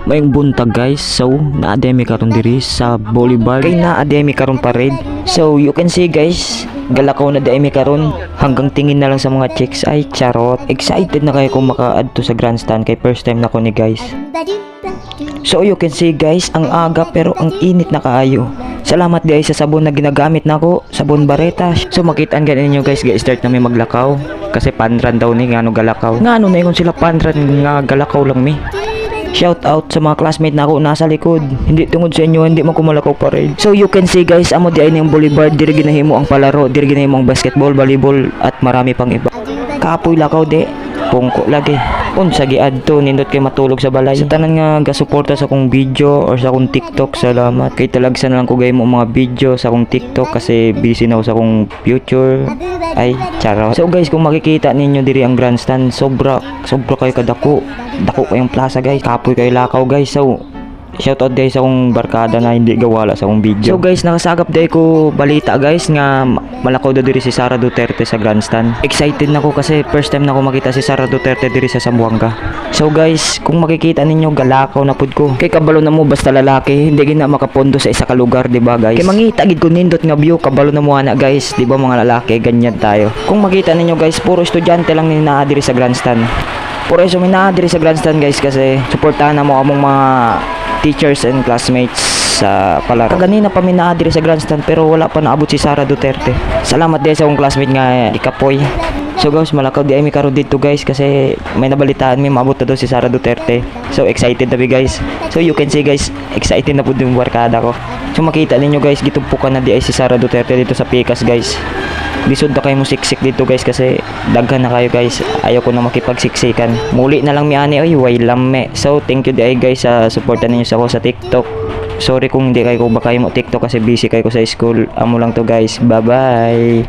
Mayong buntag guys, so naademi karon diri sa Bolivar. Kay naademi karon parade. So you can see guys, galakaw na daimi karon. Hanggang tingin na lang sa mga chicks ay charot. Excited na kayo kung makaadto sa grandstand kay first time na ko ni guys. So you can see guys, ang aga pero ang init na kaayo. Salamat guys sa sabon na ginagamit nako, sabon Bareta. So makitaan ganin niyo guys, start na may maglakaw kasi panran daw ni ngano galakaw. Ngano na kung sila panran nga galakaw lang mi. Shout out sa mga classmate nako nasa likod. Hindi tungod sa inyo hindi mo kumalakaw parade. So you can see guys, amo di ay ning Bolivar, diri ginahimo ang palaro, diri ginahimo ang basketball, volleyball at marami pang iba. Kapoy lakaw de, pungko lagi. Unsa giadto nindot kay matulog sa balay. Sa tanan nga gasuporta sa akong video or sa akong TikTok, salamat. Kay talagsan na lang ko gaymo mga video sa akong TikTok kasi busy na ako sa akong future. Ay, charot. So guys, kung makikita ninyo diri ang grandstand, sobra kayo kadako. Dako kayong plaza guys. Kapoy kayo lakaw guys. So shoutout guys sa akong barkada na hindi gawala sa akong video. So guys, nakasagap day ko balita guys nga malakaw daw diri si Sara Duterte sa grandstand. Excited na ko kasi first time na ko makita si Sara Duterte diri sa Zamboanga. So guys, kung makikita ninyo galakaw na pud ko. Kay kabalo na mo basta lalaki, hindi gina makapondo sa isa ka lugar, di ba guys? Kay mangita gid ko nindot nga view, kabalo na mo ana guys, di ba mga lalaki, ganyan tayo. Kung makita ninyo guys, puro estudyante lang ni naa diri sa grandstand. Puro iso minaa diri sa grandstand guys kasi suportahan na mo among mga teachers and classmates sa palaro. Kaganina pa minaa diri sa grandstand pero wala pa naabot si Sara Duterte. Salamat din sa akong classmate nga ikapoy. So guys, malakaw di ay mi karon dito guys kasi may nabalitaan mi maabot na daw si Sara Duterte. So excited na bi guys. So you can see guys, excited na pud yung barkada ko. So makita ninyo guys, gitumpukan na di ay si Sara Duterte dito sa Pikas guys. Lisod na kayo mo siksik dito guys kasi daghan na kayo guys. Ayaw ko na makipagsiksikan. Muli na lang mi ani oy, way lame. So thank you di ay guys sa suporta ninyo sa ako sa TikTok. Sorry kung hindi kayo ba kayo mo TikTok kasi busy kayo ko sa school. Amo lang to guys. Bye bye.